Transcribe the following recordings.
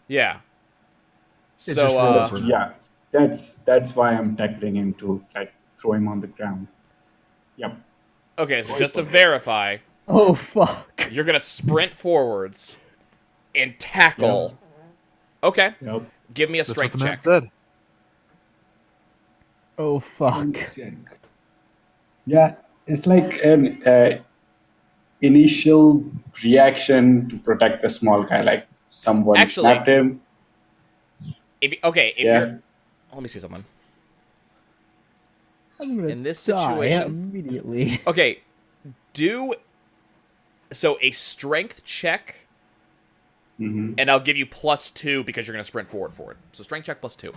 Yeah. It just So, rolls over. Yeah, that's why I'm tackling him to like throw him on the ground. Yep. okay, so Sorry just for to that. verify, Oh fuck. you're gonna sprint forwards and Yep. tackle. Okay. Yep. Give me a That's what strength the man check. said. Oh fuck. Check. Yeah, it's like an initial reaction to protect the small guy. Like someone Actually, snapped him. if you're, Yeah. let me see someone I'm gonna in this die situation. immediately. Okay, do so a strength check, Hmm. and I'll give you +2 because you're gonna sprint forward for it. So strength check +2.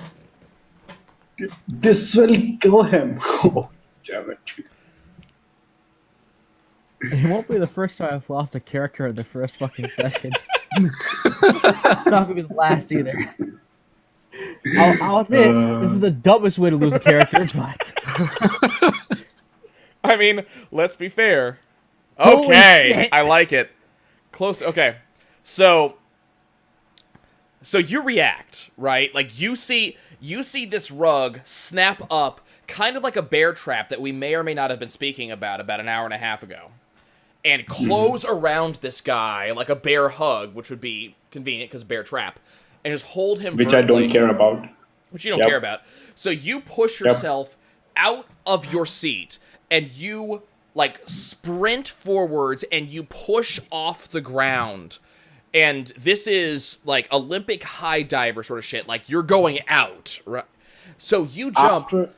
This will kill him. Oh, damn it. It won't be the first time I've lost a character in the first fucking session. It's not gonna be the last either. I'll admit this is the dumbest way to lose a character, but I mean, let's be fair. Holy Okay, shit. I like it. Close. Okay, so you react, right? Like you see this rug snap up, kind of like a bear trap that we may or may not have been speaking about an hour and a half ago, and close around this guy like a bear hug, which would be convenient because bear trap, and just hold him Which I vertically, don't care about. which you don't Yep. care about. So you push yourself out of your seat and you like sprint forwards and you push off the ground. And this is like Olympic high diver sort of shit. Like you're going out, right? So you jump After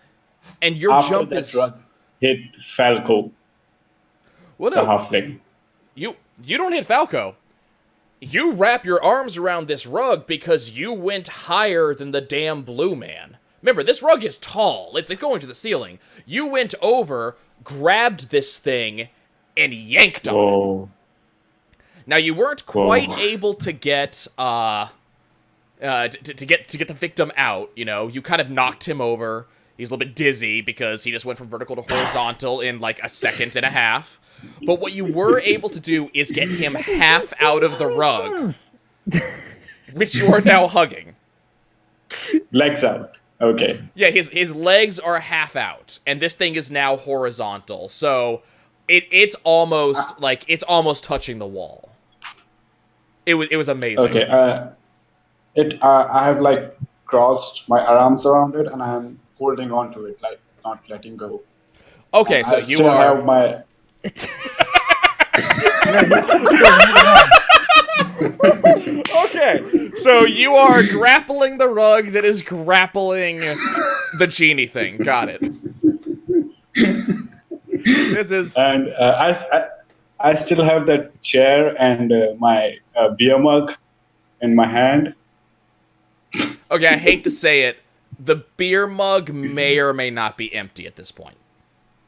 and your after jump that is drug hit Falco, well, the no, halfling. you don't hit Falco. You wrap your arms around this rug because you went higher than the damn blue man. Remember, this rug is tall. It's going to the ceiling. You went over, grabbed this thing, and yanked on it. Whoa. Now you weren't quite Whoa. able to get to get the victim out. You know, you kind of knocked him over. He's a little bit dizzy because he just went from vertical to horizontal in like a second and a half. But what you were able to do is get him half out of the rug, which you are now hugging. Legs out. Okay. Yeah, his legs are half out, and this thing is now horizontal. So it's almost like it's almost touching the wall. It was amazing. Okay. I have like crossed my arms around it and I'm holding on to it, like not letting go. Okay, And so I you still are have my okay. So you are grappling the rug that is grappling the genie thing. Got it. This is and I still have that chair and my beer mug in my hand. okay. I hate to say it. The beer mug may or may not be empty at this point.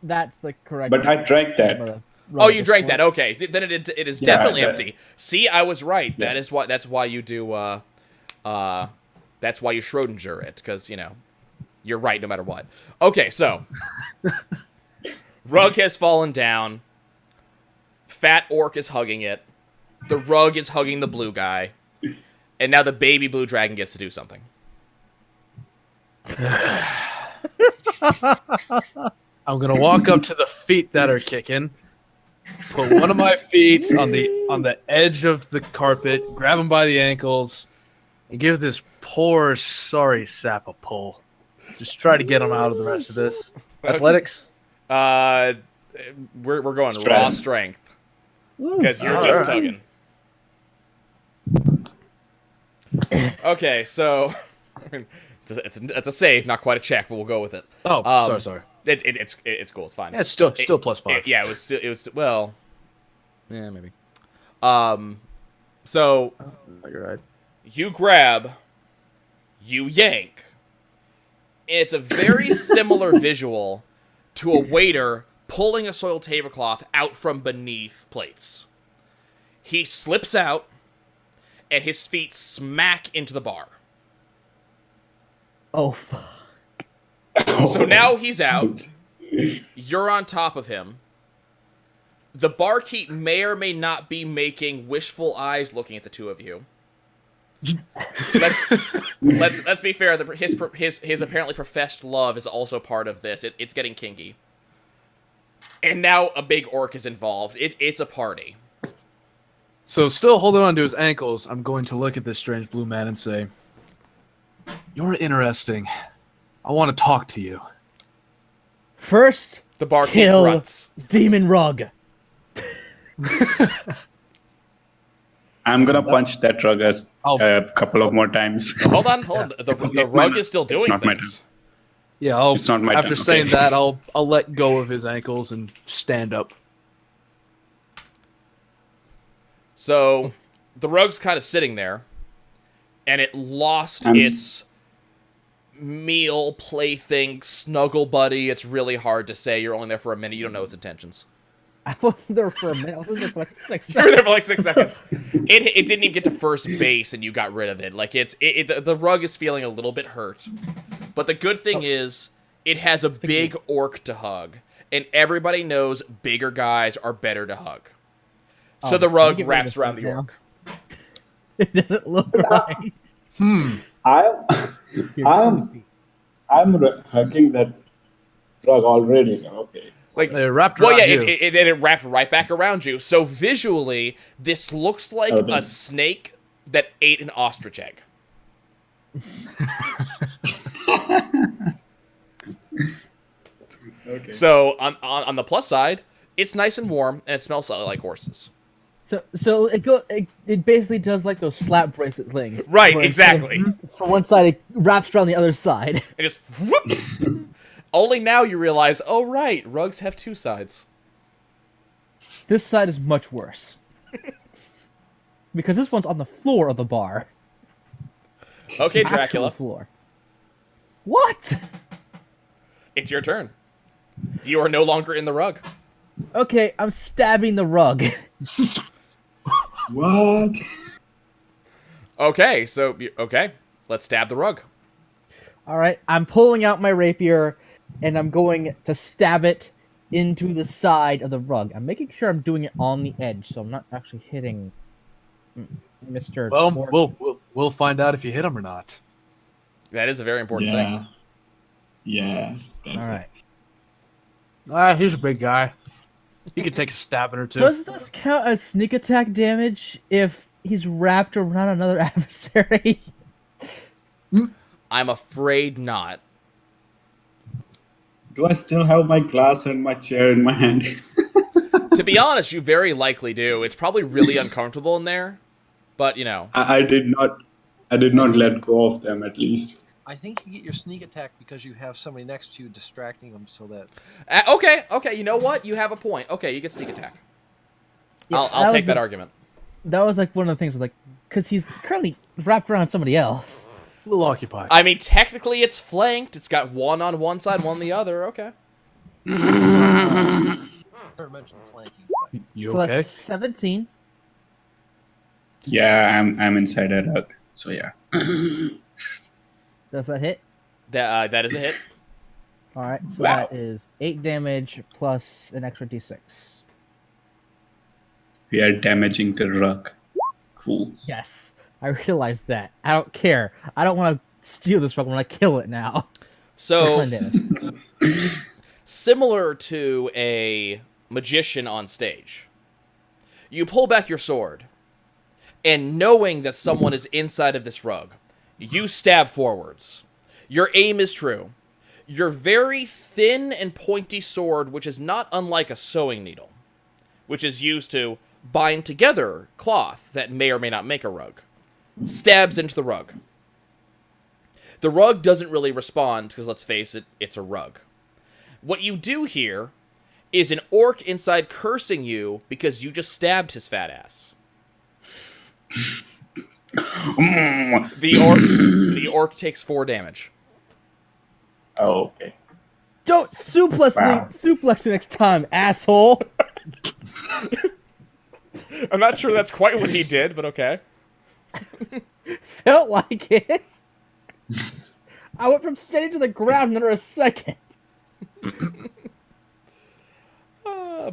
that's the correct. But I drank that. Oh, you drank that. Okay, then it is Yeah, definitely that- empty. See, I was right. Yeah. That's why you do that's why you Schrodinger it, because you know you're right no matter what. Okay, so rug has fallen down. Fat orc is hugging it. The rug is hugging the blue guy, and now the baby blue dragon gets to do something. I'm gonna walk up to the feet that are kicking, put one of my feet on the edge of the carpet, grab him by the ankles, and give this poor sorry sap a pull. Just try to get him out of the rest of this. Athletics. We're going raw strength because you're just Alright. tugging. Okay, so it's a save, not quite a check, but we'll go with it. Oh, sorry. It's cool. It's fine. Yeah, it's still +5. Yeah, it was well, yeah, maybe. So You're right. you grab, you yank. It's a very similar visual to a waiter pulling a soiled tablecloth out from beneath plates. He slips out, and his feet smack into the bar. Oh fuck. So now he's out. You're on top of him. The barkeep may or may not be making wishful eyes looking at the two of you. Let's be fair. His apparently professed love is also part of this. It's getting kinky, and now a big orc is involved. It's a party. So, still holding on to his ankles, I'm going to look at this strange blue man and say, "You're interesting. I want to talk to you." First, The barkeep kill grunts. Demon Rug. I'm gonna punch that rug as I'll- a couple of more times. Hold on. The rug is still It's doing not my things. Yeah, It's not my after turn, saying okay. that, I'll let go of his ankles and stand up. So the rug's kind of sitting there, and it lost I'm- its meal plaything snuggle buddy. It's really hard to say. You're only there for a minute. You don't know its intentions. I wasn't there for a minute. I was there for like 6 You were there seconds. for like 6 seconds. It didn't even get to first base, and you got rid of it. Like the rug is feeling a little bit hurt, but the good thing is it has a big orc to hug, and everybody knows bigger guys are better to hug. So Oh, the can rug we get rid of wraps this around right the now? orc. It doesn't look right. I'm hugging that rug already. Okay. Like, They're wrapped well, around yeah, you. it wrapped right back around you. So visually, this looks like Okay. a snake that ate an ostrich egg. Okay. So on the plus side, it's nice and warm and it smells like horses. So it basically does like those slap bracelet things. Right, where instead of exactly. For one side, it wraps around the other side. It just whoop. Only now you realize, oh right, rugs have two sides. This side is much worse. Because this one's on the floor of the bar. Okay, Actual Dracula, floor. What? it's your turn. You are no longer in the rug. Okay, I'm stabbing the rug. What? Okay, let's stab the rug. All right, I'm pulling out my rapier, and I'm going to stab it into the side of the rug. I'm making sure I'm doing it on the edge, so I'm not actually hitting Mr. Well, Orc. we'll find out if you hit him or not. That is a very important thing. Yeah. Yeah. That's All right. He's a big guy. He could take a stabbing or two. Does this count as sneak attack damage if he's wrapped around another adversary? I'm afraid not. Do I still have my glass and my chair in my hand? To be honest, you very likely do. It's probably really uncomfortable in there, but you know. I did not let go of them at least. I think you get your sneak attack because you have somebody next to you distracting them so that... Okay, you know what? You have a point. Okay, you get sneak attack. Yeah, I'll take was that argument. That was like one of the things, like, because he's currently wrapped around somebody else. A little occupied. I mean, technically it's flanked. It's got one on one side, one on the other. Okay. I never mentioned flanking. but- You So okay? that's 17. Yeah, I'm inside a rug. So yeah. Does that hit? That is a hit. All right, so Wow. that is 8 damage plus an extra d6. We are damaging the rug. Cool. Yes, I realized that. I don't care. I don't want to steal this rug when I kill it now. So, That's 9 damage. similar to a magician on stage, you pull back your sword, and knowing that someone is inside of this rug, you stab forwards. Your aim is true. Your very thin and pointy sword, which is not unlike a sewing needle, which is used to bind together cloth that may or may not make a rug, stabs into the rug. The rug doesn't really respond because, let's face it, it's a rug. What you do here is an orc inside cursing you because you just stabbed his fat ass. The orc takes 4 damage. Oh, okay. Don't Wow. suplex me next time, asshole. I'm not sure that's quite what he did, but okay. Felt like it. I went from steady to the ground in under a second.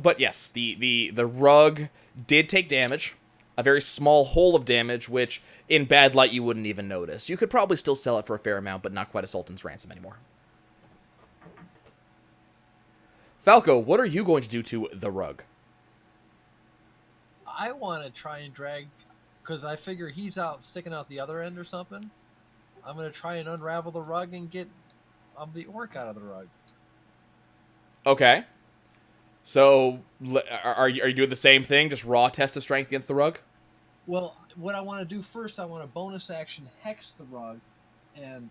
But yes, the rug did take damage. a very small hole of damage, which in bad light you wouldn't even notice. You could probably still sell it for a fair amount, but not quite a Sultan's Ransom anymore. Falco, what are you going to do to the rug? I want to try and drag, because I figure he's out sticking out the other end or something. I'm going to try and unravel the rug and get the orc out of the rug. Okay. So, are you doing the same thing? Just raw test of strength against the rug? Well, what I want to do first, I want to bonus action hex the rug and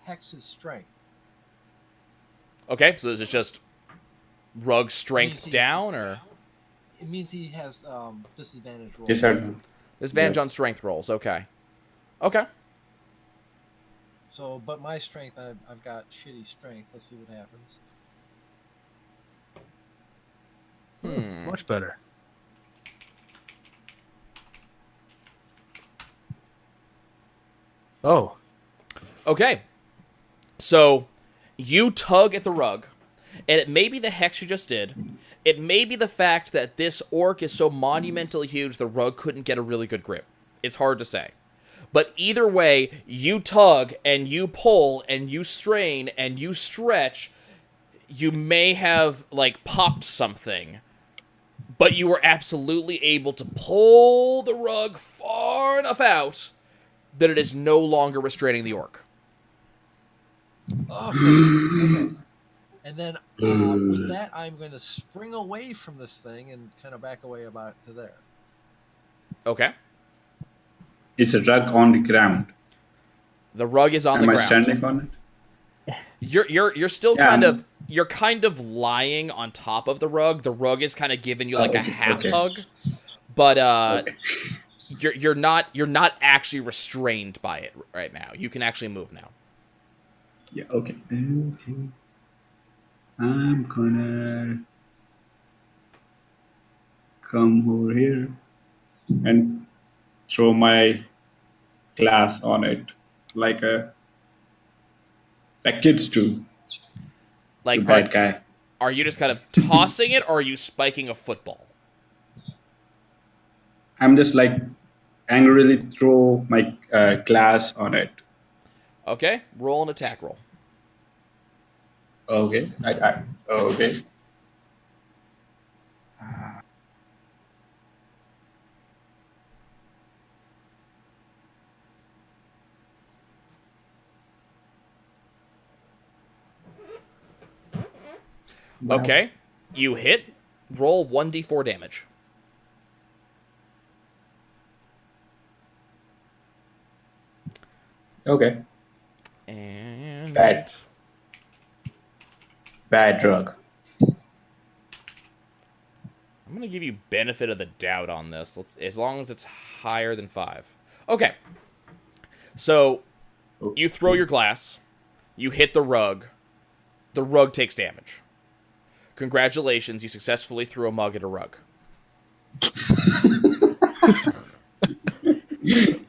hex his strength. Okay, so this is just rug Means strength he- down, or It means he has disadvantage roll. disadvantage on strength rolls? Okay. Okay. So, but my strength, I've got shitty strength. Let's see what happens. Much better. Oh, Okay. So, you tug at the rug, and it may be the hex you just did. It may be the fact that this orc is so monumentally huge the rug couldn't get a really good grip. It's hard to say. But either way, you tug, and you pull, and you strain, and you stretch. You may have, like, popped something, but you were absolutely able to pull the rug far enough out that it is no longer restraining the orc. Okay. And then with that, I'm going to spring away from this thing and kind of back away about to there. Okay. Is a rug on the ground? The rug is on Am the I ground. standing on it? You're still Yeah, you're kind of lying on top of the rug. The rug is kind of giving you like a okay, half okay. hug, but Okay. you're not actually restrained by it right now. You can actually move now. Yeah, okay. Okay. I'm gonna come over here and throw my glass on it like kids do. Like, The bad guy. are you just kind of tossing it, or are you spiking a football? I'm just like angrily throw my glass on it. Okay, roll an attack roll. Okay. Okay. Okay, you hit. Roll 1d4 damage. Okay. And Bad drug. I'm gonna give you benefit of the doubt on this. As long as it's higher than 5. Okay. So you throw your glass, you hit the rug takes damage. Congratulations, you successfully threw a mug at a rug.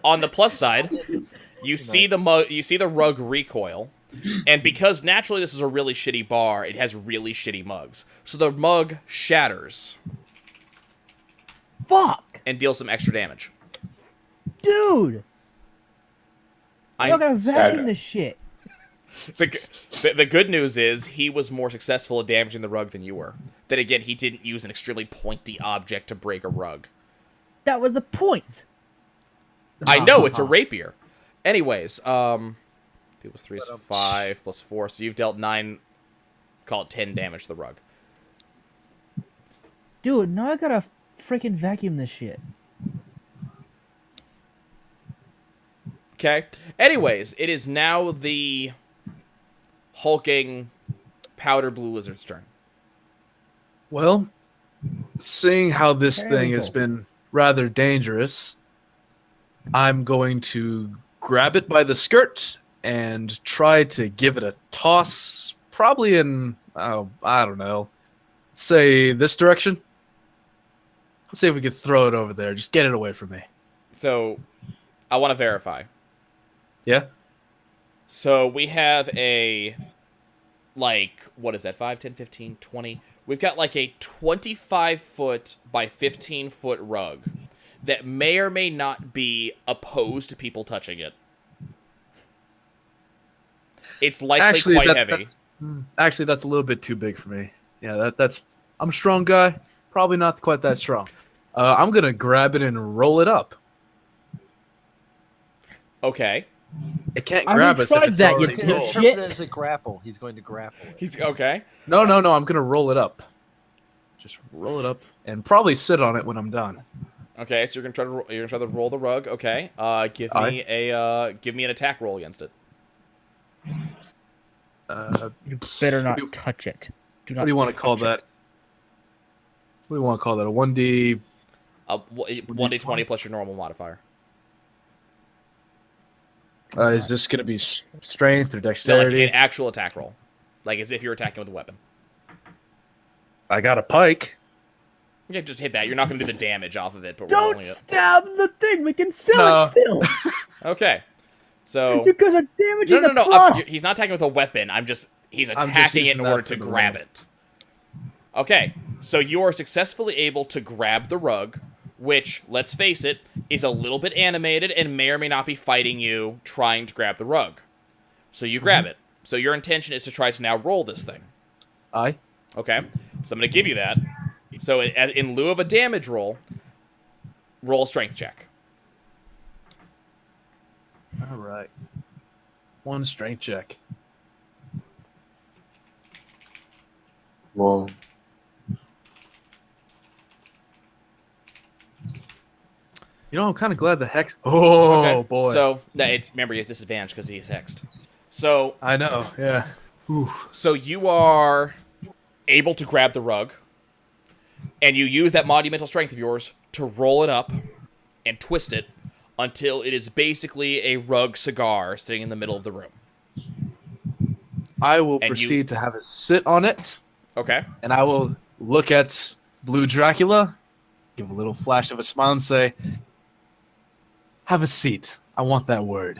On the plus side, you see the rug recoil, and because naturally this is a really shitty bar, it has really shitty mugs. So the mug shatters Fuck, and deals some extra damage. dude! I I'm gonna vacuum Shatter. this shit. The good news is he was more successful at damaging the rug than you were. Then again, he didn't use an extremely pointy object to break a rug. That was the point. I know, it's a rapier. Anyways, it was 3 is But, 5 plus 4, so you've dealt 9, call it 10 damage to the rug. Dude, now I gotta freaking vacuum this shit. Okay. Anyways, it is now the hulking powder blue lizard's turn. well, seeing how this thing has Terrible. been rather dangerous, I'm going to grab it by the skirt and try to give it a toss, probably in, I don't know, say this direction. Let's see if we could throw it over there. Just get it away from me. So, I want to verify. Yeah? So, we have a, like, what is that, 5, 10, 15, 20? We've got, like, a 25-foot by 15-foot rug that may or may not be opposed to people touching it. It's likely quite heavy. Actually, that's a little bit too big for me. Yeah, that's. I'm a strong guy. Probably not quite that strong. I'm gonna grab it and roll it up. Okay. It can't I grab already us if tried it's that, you already You can rolled. dipshit. interpret it as a grapple. He's going to grapple it. He's okay. No. I'm gonna roll it up. Just roll it up and probably sit on it when I'm done. Okay, so you're gonna try to roll the rug. Okay. Give me an attack roll against it. You better not do- touch it. Do not What do you want to call touch it. that? What do you want to call that? A 1D? 1d20 plus your normal modifier. Is this gonna be strength or No, like dexterity? an actual attack roll, like as if you're attacking with a weapon. I got a pike. Yeah, just hit that. You're not gonna do the damage off of it, but we're rolling Don't it. stab the thing. We can sell No. it still. Okay. So You guys are damaging no. the plot. He's not attacking with a weapon. He's I'm just attacking it using in that order for to the grab roll. it. Okay, so you are successfully able to grab the rug, which, let's face it, is a little bit animated and may or may not be fighting you trying to grab the rug. So you grab it. So your intention is to try to now roll this thing. Aye. Okay, so I'm going to give you that. So in lieu of a damage roll a strength check. All right. One strength check. Whoa. You know, I'm kind of glad the hex. Oh Okay, boy. So remember he has disadvantage because he's hexed. So I know. Yeah. Oof. So you are able to grab the rug, and you use that monumental strength of yours to roll it up and twist it until it is basically a rug cigar sitting in the middle of the room. I will And proceed to have it sit on it, Okay? and I will look at Blue Dracula, give a little flash of a smile, and say, "Have a seat. I want that word."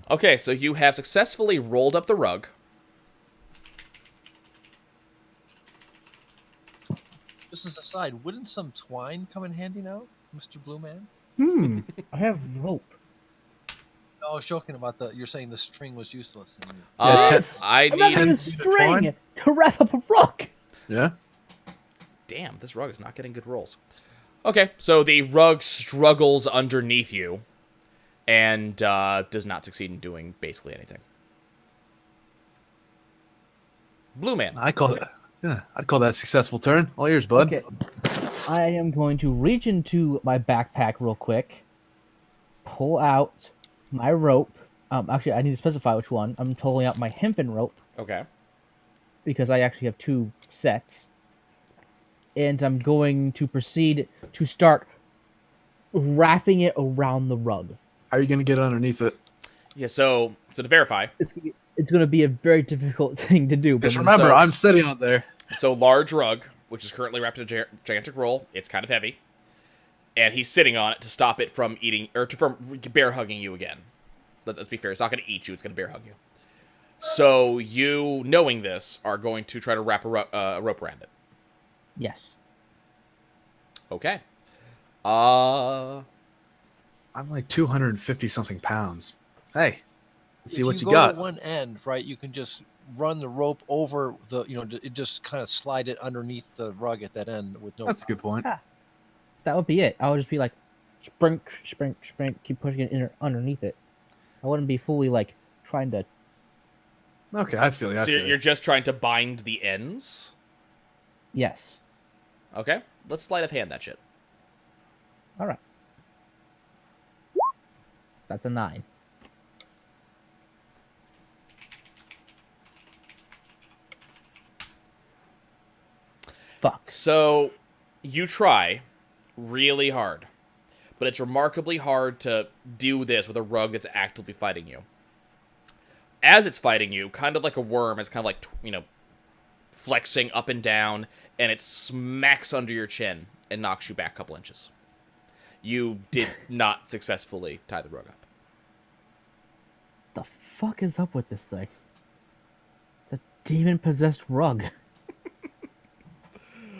Okay, so you have successfully rolled up the rug. Just as a side, wouldn't some twine come in handy now, Mr. Blue Man? I have rope. No, I was joking about you're saying the string was useless. And Yeah, Yes! I I'm not need... getting a 10 feet of twine? string to wrap up a rug. Yeah. Damn, this rug is not getting good rolls. Okay, so the rug struggles underneath you and does not succeed in doing basically anything. Blue Man. I call it. Yeah, I'd call that a successful turn. All yours, bud. Okay. I am going to reach into my backpack real quick, pull out my rope. Actually, I need to specify which one. I'm pulling out my hempen rope Okay. because I actually have two sets. And I'm going to proceed to start wrapping it around the rug. How are you gonna get underneath it? Yeah, so to verify, It's going to be a very difficult thing to do. But Just remember, So- I'm sitting on there. so large rug, which is currently wrapped in a gigantic roll, it's kind of heavy, and he's sitting on it to stop it from eating or from bear hugging you again. Let's be fair; it's not going to eat you; it's going to bear hug you. So you, knowing this, are going to try to wrap a rope around it. yes. Okay. I'm like 250 something pounds. Hey, let's see if what you go got. to one end, right, you can just run the rope over it just kind of slide it underneath the rug at that end with no. That's a good point. That would be it. I would just be like, sprink, sprink, sprink, keep pushing it underneath it. I wouldn't be fully like trying to. Okay, I feel you. I So feel you're just trying to bind the ends. Yes. Okay. Let's sleight of hand that shit. All right. That's a 9. Fuck. So you try really hard, but it's remarkably hard to do this with a rug that's actively fighting you. As it's fighting you, kind of like a worm, it's kind of like, flexing up and down, and it smacks under your chin and knocks you back a couple inches. You did not successfully tie the rug up. The fuck is up with this thing? It's a demon-possessed rug.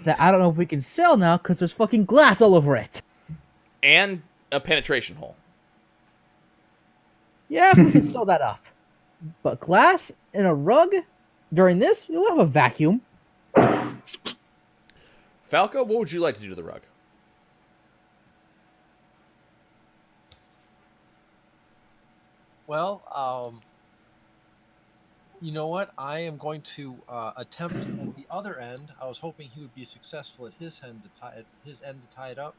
That I don't know if we can sell now because there's fucking glass all over it. and a penetration hole. Yeah, we can sew that up. But glass in a rug during this, we'll have a vacuum. Falco, what would you like to do to the rug? Well, you know what? I am going to attempt at the other end. I was hoping he would be successful at his end to tie it up,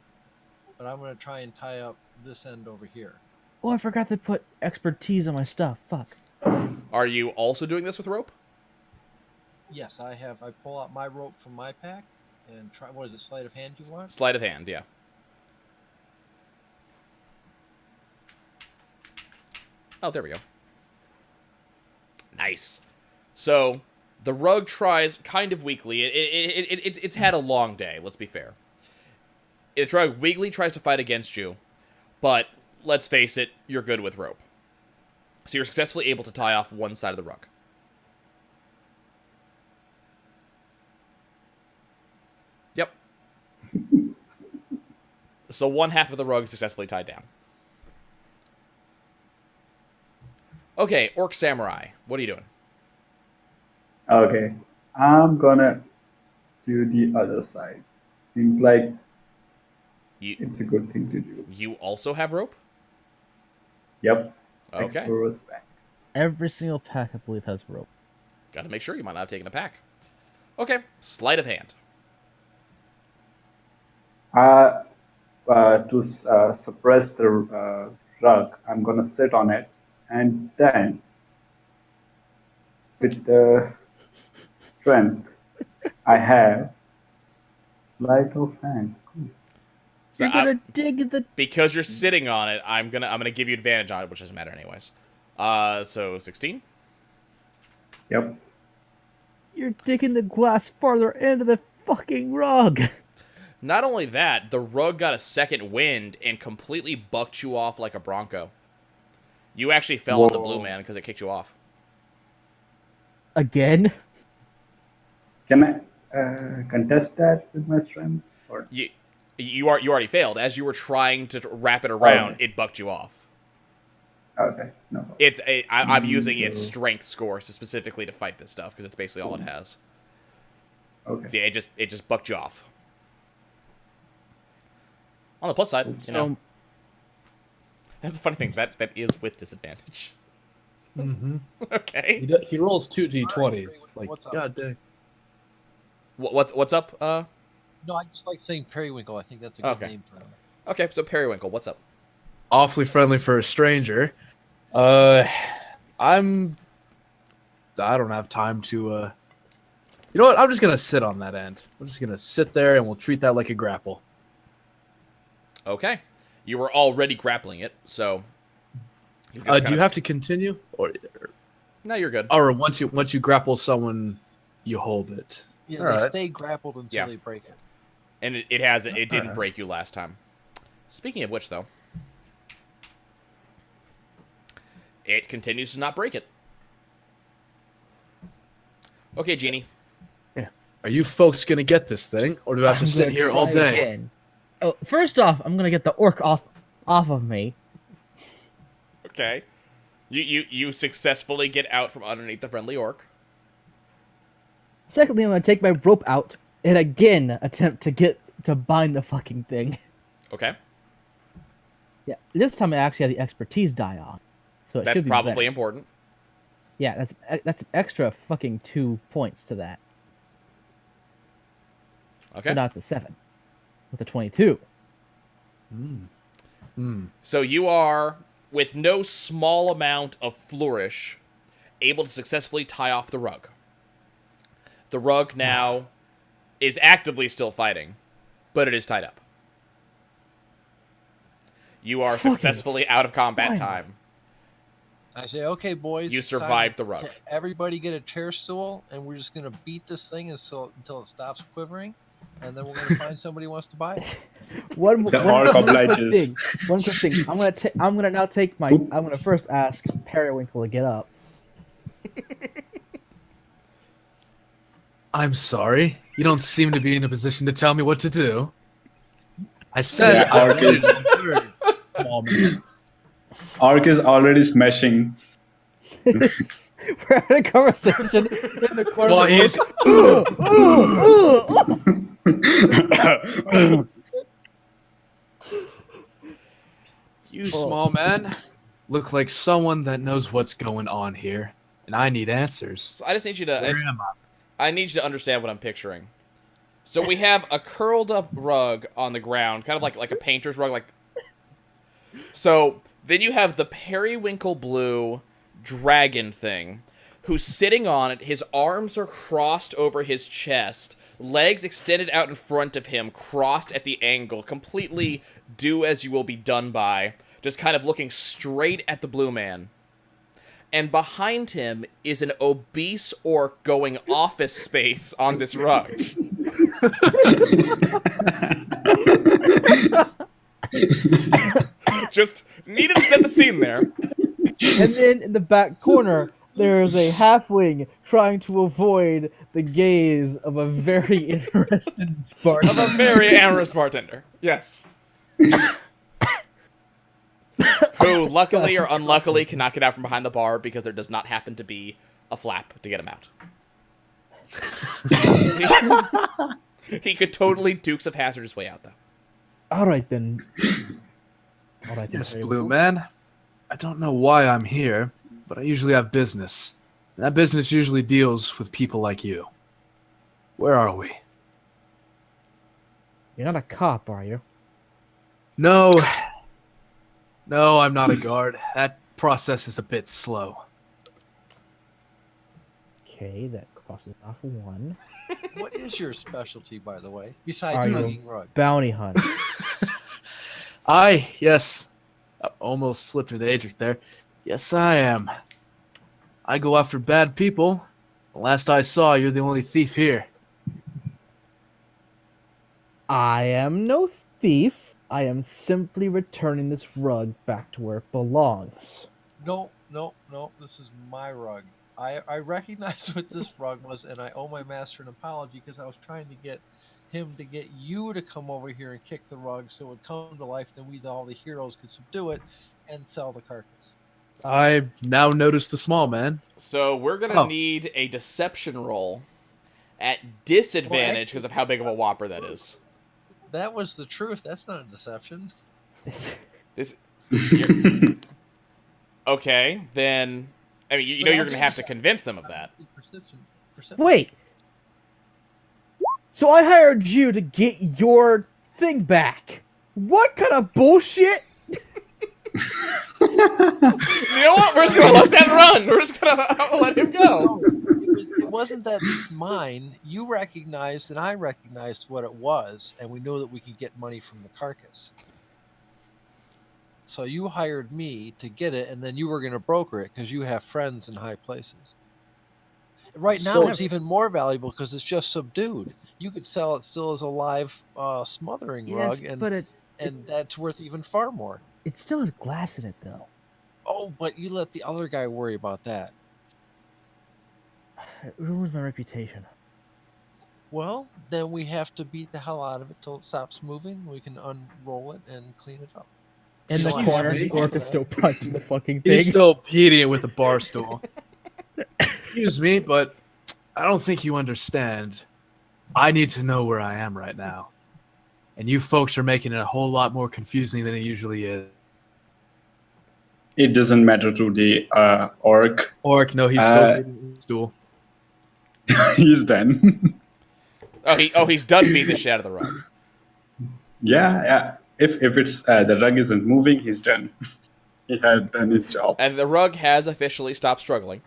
but I'm going to try and tie up this end over here. Oh, I forgot to put expertise on my stuff. Fuck. Are you also doing this with rope? Yes, I have. I pull out my rope from my pack and try. What is it? Sleight of hand you want? Sleight of hand, yeah. Oh, there we go. Nice. So, the rug tries kind of weakly. It's had a long day, let's be fair. The rug weakly tries to fight against you, but let's face it, you're good with rope. So you're successfully able to tie off one side of the rug. Yep. So one half of the rug is successfully tied down. Okay, Orc Samurai, what are you doing? Okay, I'm gonna do the other side. Seems like it's a good thing to do. You also have rope? Yep. Okay. Explorer's pack. Every single pack, I believe, has rope. Gotta make sure you might not have taken a pack. Okay, sleight of hand. To suppress the rug, I'm gonna sit on it, and then with the strength I have, sleight of hand. Cool. So You're gonna dig the. because you're sitting on it, I'm gonna give you advantage on it, which doesn't matter anyways. So 16. Yep. You're digging the glass farther into the fucking rug. Not only that, the rug got a second wind and completely bucked you off like a bronco. You actually fell on the blue man because it kicked you off. Again? Can I contest that with my strength? Or You already failed. As you were trying to wrap it around, it bucked you off. okay, no. I'm using its strength scores specifically to fight this stuff because it's basically all it has. Okay. See, it just bucked you off. On the plus side, you know, that's the funny thing. That is with disadvantage. Mm-hmm. Okay. He rolls 2d20s. Like, What's up? god dang. What's up? No, I just like saying periwinkle. I think that's a good Okay. name for him. Okay, so Periwinkle, what's up? Awfully friendly for a stranger. I don't have time to. You know what? I'm just gonna sit on that end. I'm just gonna sit there, and we'll treat that like a grapple. Okay. You were already grappling it, so. Do you have to continue, No, you're good. or once you grapple someone, you hold it? Yeah, All they right. stay grappled until Yeah. they break it. And it didn't break you last time. Speaking of which, though, it continues to not break it. Okay, Genie. Are you folks gonna get this thing, or do I have to I'm sit gonna here all try day? again. Oh, first off, I'm gonna get the orc off of me. Okay. You successfully get out from underneath the friendly orc. Secondly, I'm gonna take my rope out and again attempt to bind the fucking thing. Okay. Yeah, this time I actually have the expertise die on, so it That's should be probably better. important. Yeah, that's an extra fucking 2 points to that. Okay. So now it's a 7 with a 22. So you are, with no small amount of flourish, able to successfully tie off the rug. The rug now is actively still fighting, but it is tied up. You are Fucking successfully out of combat finally. time. I say, okay, boys. You it's time survived to the rug. Everybody get a chair stool, and we're just gonna beat this thing until it stops quivering, and then we're gonna find somebody who wants to buy it. One The one orc quick obliges. thing. One quick thing. I'm gonna now take my. I'm gonna first ask Periwinkle to get up. I'm sorry. You don't seem to be in a position to tell me what to do. I said Yeah, I orc is small man. Orc is already smashing. We're having a conversation in the corner. Well, of the he's you small man look like someone that knows what's going on here, and I need answers. So I just need you to. Where am I? I need you to understand what I'm picturing. So we have a curled up rug on the ground, kind of like a painter's rug. So then you have the periwinkle blue dragon thing, who's sitting on it. His arms are crossed over his chest, legs extended out in front of him, crossed at the angle, completely do as you will be done by, just kind of looking straight at the blue man. And behind him is an obese orc going Office Space on this rug. Just needed to set the scene there. And then in the back corner, there's a halfling trying to avoid the gaze of a very interested Of bartender. a very amorous bartender. Yes. Who, luckily or unluckily, cannot get out from behind the bar because there does not happen to be a flap to get him out. He could totally Dukes of Hazzard his way out, though. All right then. All right then. Yes, very blue well. man. I don't know why I'm here, but I usually have business. And that business usually deals with people like you. Where are we? You're not a cop, are you? No. No, I'm not a guard. That process is a bit slow. Okay, that crosses off one. What is your specialty, by the way, besides Are you- eating rug? Bounty hunt. Yes. I almost slipped with Adric there. Yes, I am. I go after bad people. The last I saw, you're the only thief here. I am no thief. I am simply returning this rug back to where it belongs. No. This is my rug. I recognized what this rug was, and I owe my master an apology because I was trying to get him to get you to come over here and kick the rug so it would come to life. Then we, all the heroes, could subdue it and sell the carcass. I now notice the small man. So we're going to need a deception roll at disadvantage because of how big of a whopper that is. That was the truth. That's not a deception. This. Okay, then. I mean, you know you're going to have to convince them of that. Perception. Wait. So I hired you to get your thing back. What kind of bullshit? You know what? We're just going to let that run. We're just going to let him go. No, it wasn't that it's mine. You recognized and I recognized what it was, and we know that we could get money from the carcass. So you hired me to get it, and then you were going to broker it because you have friends in high places. Right now, So- it's even more valuable because it's just subdued. You could sell it still as a live smothering rug, and that's worth even far more. It still has glass in it, though. Oh, but you let the other guy worry about that. It ruins my reputation. Well, then we have to beat the hell out of it till it stops moving. We can unroll it and clean it up. In the Excuse corner, me? Orc is still punching the fucking thing. He's still beating it with a bar stool. Excuse me, but I don't think you understand. I need to know where I am right now. And you folks are making it a whole lot more confusing than it usually is. It doesn't matter to the orc. Orc, no, he's still beating with a stool. He's done. He's done beating the shit out of the rug. Yeah. If it's the rug isn't moving, he's done. He has done his job. And the rug has officially stopped struggling.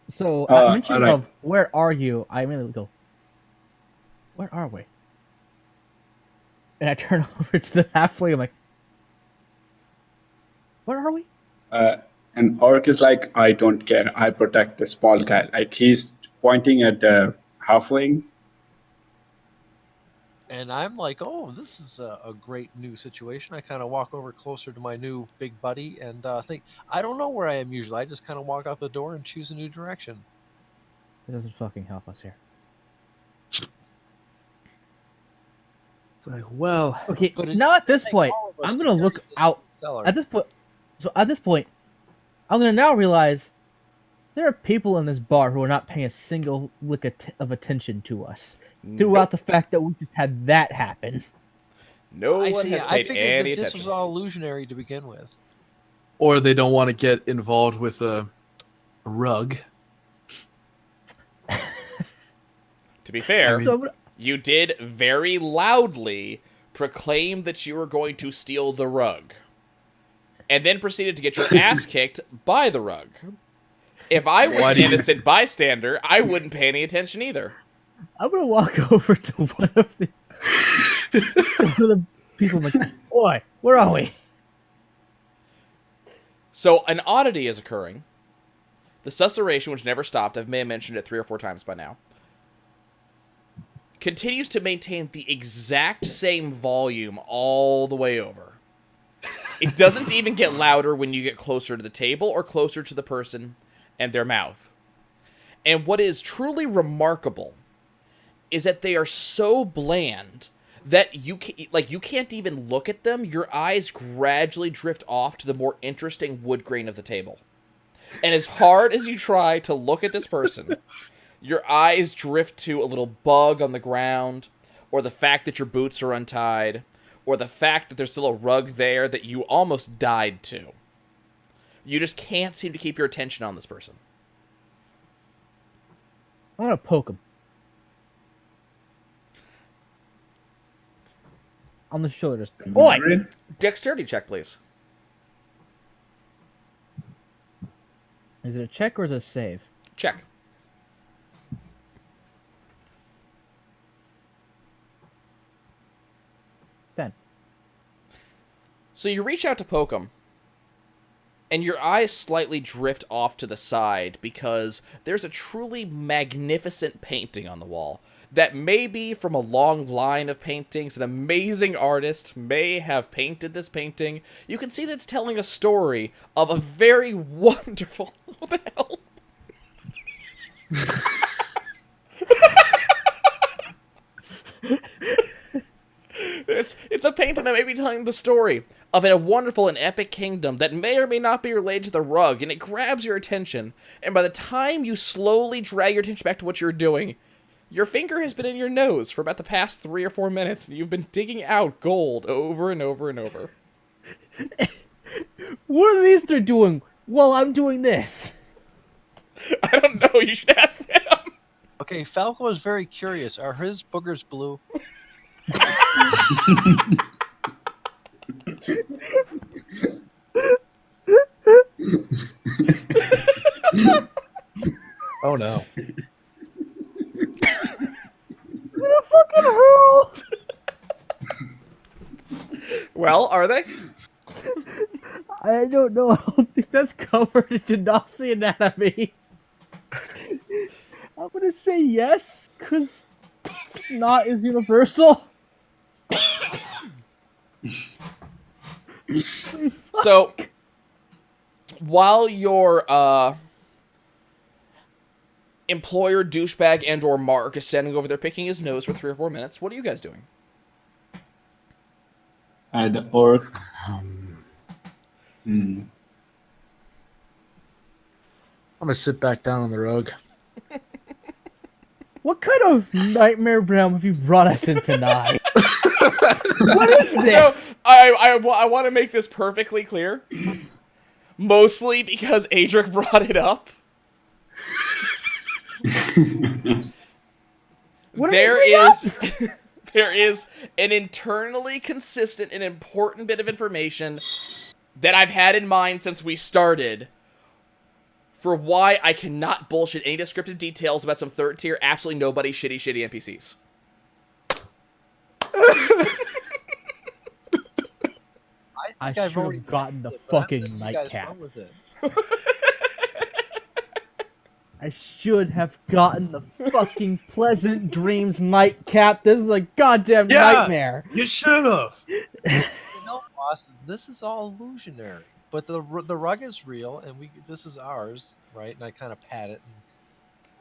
So, I mentioned alright. of where are you? I immediately go, where are we? And I turn over to the halfling. I'm like, where are we? And orc is like, I don't care. I protect the small guy. Like he's pointing at the halfling. And I'm like, oh, this is a great new situation. I kind of walk over closer to my new big buddy and think, I don't know where I am usually. I just kind of walk out the door and choose a new direction. It doesn't fucking help us here. It's like, well, Okay, But it now at this doesn't take point, all of us I'm to gonna carry look this out. cellar. At this point, I'm gonna now realize there are people in this bar who are not paying a single lick of attention to us throughout the fact that we just had that happen. No I one see. has I paid figured any that this attention. was all illusionary to begin with. or they don't want to get involved with a rug. To be fair, So I'm gonna, you did very loudly proclaim that you were going to steal the rug, and then proceeded to get your ass kicked by the rug. If I was an innocent bystander, I wouldn't pay any attention either. I'm gonna walk over to one of the people. I'm like, boy, where are we? So an oddity is occurring. The susurration, which never stopped, I may have mentioned it 3 or 4 times by now, continues to maintain the exact same volume all the way over. It doesn't even get louder when you get closer to the table or closer to the person and their mouth. And what is truly remarkable is that they are so bland that you can't even look at them. Your eyes gradually drift off to the more interesting wood grain of the table. And as hard as you try to look at this person, your eyes drift to a little bug on the ground, or the fact that your boots are untied, or the fact that there's still a rug there that you almost died to. You just can't seem to keep your attention on this person. I'm gonna poke him on the shoulder. Just, oi! Dexterity check, please. Is it a check or is it a save? Check. Then. So you reach out to poke him, and your eyes slightly drift off to the side because there's a truly magnificent painting on the wall that may be from a long line of paintings. An amazing artist may have painted this painting. You can see that it's telling a story of a very wonderful... What the hell? It's a painting that may be telling the story of a wonderful and epic kingdom that may or may not be related to the rug, and it grabs your attention, and by the time you slowly drag your attention back to what you're doing, your finger has been in your nose for about the past 3 or 4 minutes, and you've been digging out gold over and over and over. What are these 3 doing while I'm doing this? I don't know, you should ask them. Okay, Falco is very curious. Are his boogers blue? Oh no. What a fucking hell! Well, are they? I don't know. I don't think that's covered in Genasi anatomy. I'm gonna say yes, because snot is universal. So, while your employer, douchebag, and or Mark is standing over there picking his nose for 3 or 4 minutes, what are you guys doing? The orc. I'm gonna sit back down on the rug. What kind of nightmare realm have you brought us in tonight? What is this? I want to make this perfectly clear. Mostly because Adric brought it up. What There is an internally consistent and important bit of information that I've had in mind since we started for why I cannot bullshit any descriptive details about some 3rd tier, absolutely nobody, shitty NPCs. I I've should already have gotten the did it, but I'm fucking letting you guys nightcap. run with it. I should have gotten the fucking Pleasant Dreams nightcap. This is a goddamn nightmare. You should have. You know, Austin, this is all illusionary. But the rug is real, and this is ours, right? And I kind of pat it.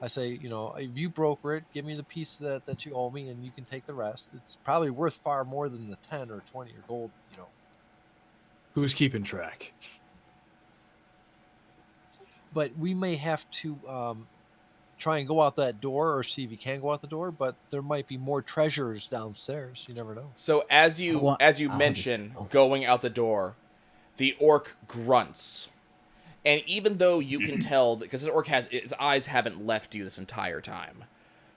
I say, you know, if you broker it, give me the piece that you owe me, and you can take the rest. It's probably worth far more than the 10 or 20 or gold, you know. Who's keeping track? But we may have to try and go out that door, or see if you can go out the door. But there might be more treasures downstairs. You never know. So as I you want- as you I'll mention just- going out the door, the orc grunts. And even though you can tell, because this orc his eyes haven't left you this entire time,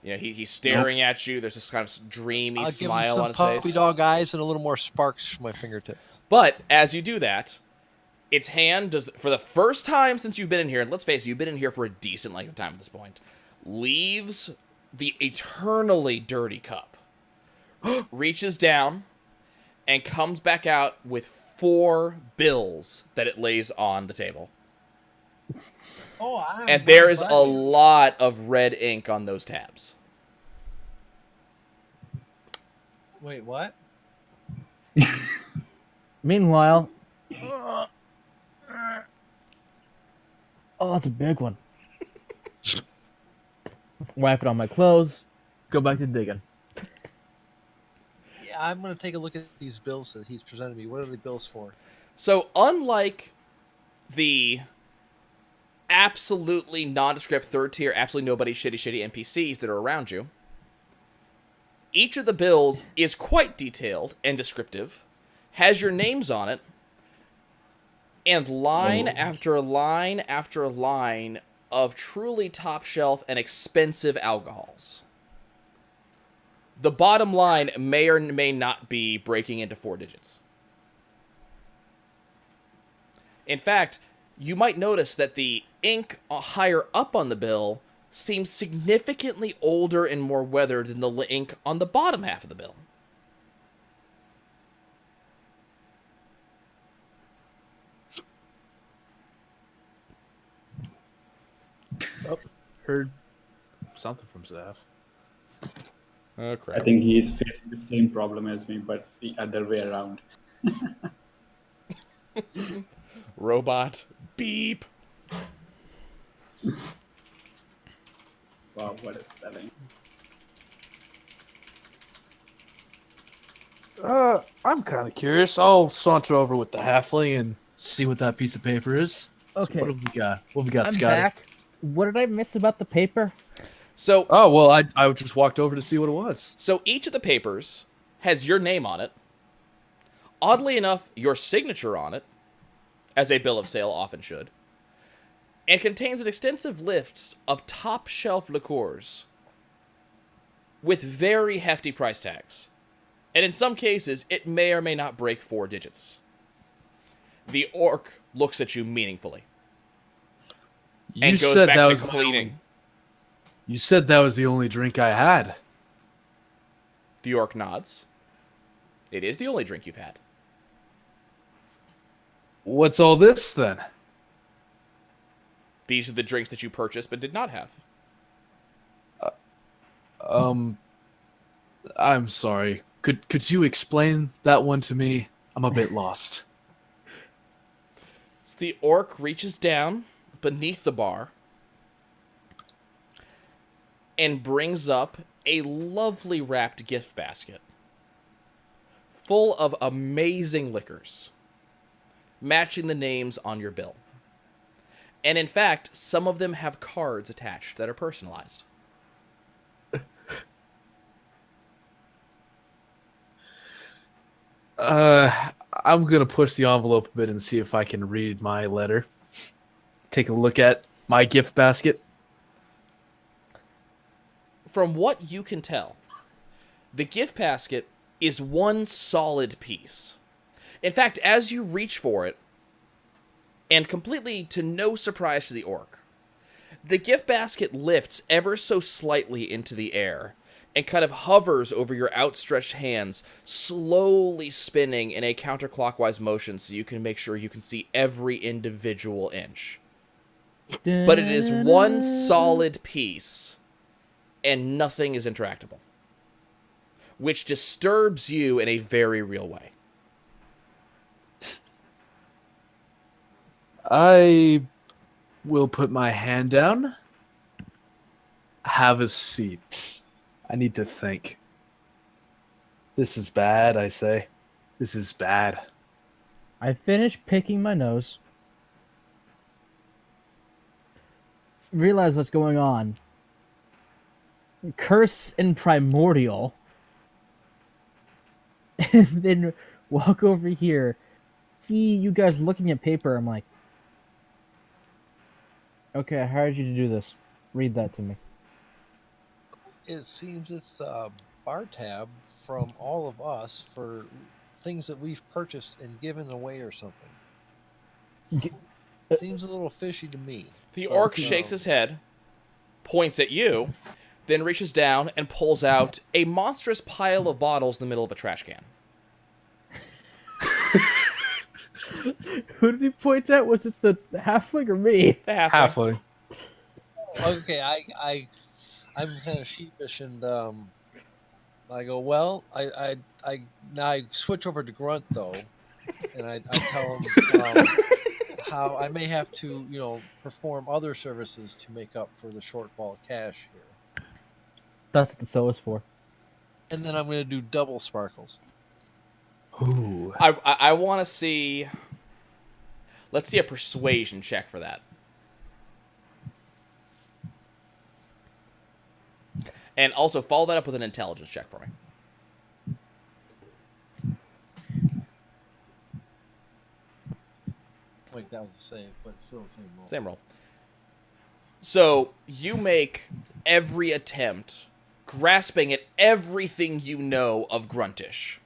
you know he's staring at you. There's this kind of dreamy I'll give him smile on some his puppy face. dog eyes and a little more sparks from my fingertips. But as you do that, its hand does, for the first time since you've been in here, and let's face it, you've been in here for a decent length of time at this point, leaves the eternally dirty cup, reaches down, and comes back out with 4 bills that it lays on the table. Oh, And there is a lot of red ink on those tabs. Wait, what? Meanwhile, oh, that's a big one. Wipe it on my clothes. Go back to digging. Yeah, I'm gonna take a look at these bills that he's presented me. What are the bills for? So, unlike the absolutely nondescript third tier, absolutely nobody shitty NPCs that are around you, each of the bills is quite detailed and descriptive, has your names on it, and line after line after line of truly top shelf and expensive alcohols. The bottom line may or may not be breaking into 4 digits. In fact, you might notice that the ink higher up on the bill seems significantly older and more weathered than the ink on the bottom half of the bill. Heard something from Zaf. Oh, I crap. think he's facing the same problem as me, but the other way around. Robot. Beep. Wow, what a spelling. I'm kind of curious. I'll saunter over with the halfling and see what that piece of paper is. Okay. So what have we got? What have we got, I'm Scotty? back. What did I miss about the paper? So, Oh well, I just walked over to see what it was. so each of the papers has your name on it. Oddly enough, your signature on it, as a bill of sale often should, and contains an extensive list of top-shelf liqueurs with very hefty price tags. And in some cases, it may or may not break 4 digits. The orc looks at you meaningfully and You goes said back that to was my cleaning. only- You said that was the only drink I had. The orc nods. It is the only drink you've had. What's all this then? These are the drinks that you purchased but did not have. I'm sorry. Could you explain that one to me? I'm a bit lost. So the orc reaches down beneath the bar and brings up a lovely wrapped gift basket full of amazing liquors, matching the names on your bill. And in fact, some of them have cards attached that are personalized. I'm gonna push the envelope a bit and see if I can read my letter. Take a look at my gift basket. From what you can tell, the gift basket is one solid piece. In fact, as you reach for it, and completely to no surprise to the orc, the gift basket lifts ever so slightly into the air and kind of hovers over your outstretched hands, slowly spinning in a counterclockwise motion so you can make sure you can see every individual inch. But it is one solid piece, and nothing is interactable, which disturbs you in a very real way. I will put my hand down have a seat. I need to think. This is bad, I say. This is bad. I finish picking my nose. Realize what's going on. Curse and primordial. And then walk over here. See you guys looking at paper. I'm like, okay, I hired you to do this. Read that to me. It seems it's a bar tab from all of us for things that we've purchased and given away or something. Seems a little fishy to me. The orc shakes his head, points at you, then reaches down and pulls out a monstrous pile of bottles in the middle of a trash can. Who did he point at? Was it the halfling or me? The halfling. Halfling. Okay, I'm kind of sheepish, and I go, well, I now I switch over to Grunt though, and I tell him how I may have to, perform other services to make up for the shortfall of cash here. That's what the so is for. And then I'm going to do double sparkles. Ooh. I want to see... Let's see a persuasion check for that. And also follow that up with an intelligence check for me. Like that was the same, but still the same roll. Same roll. So you make every attempt, grasping at everything you know of Gruntish,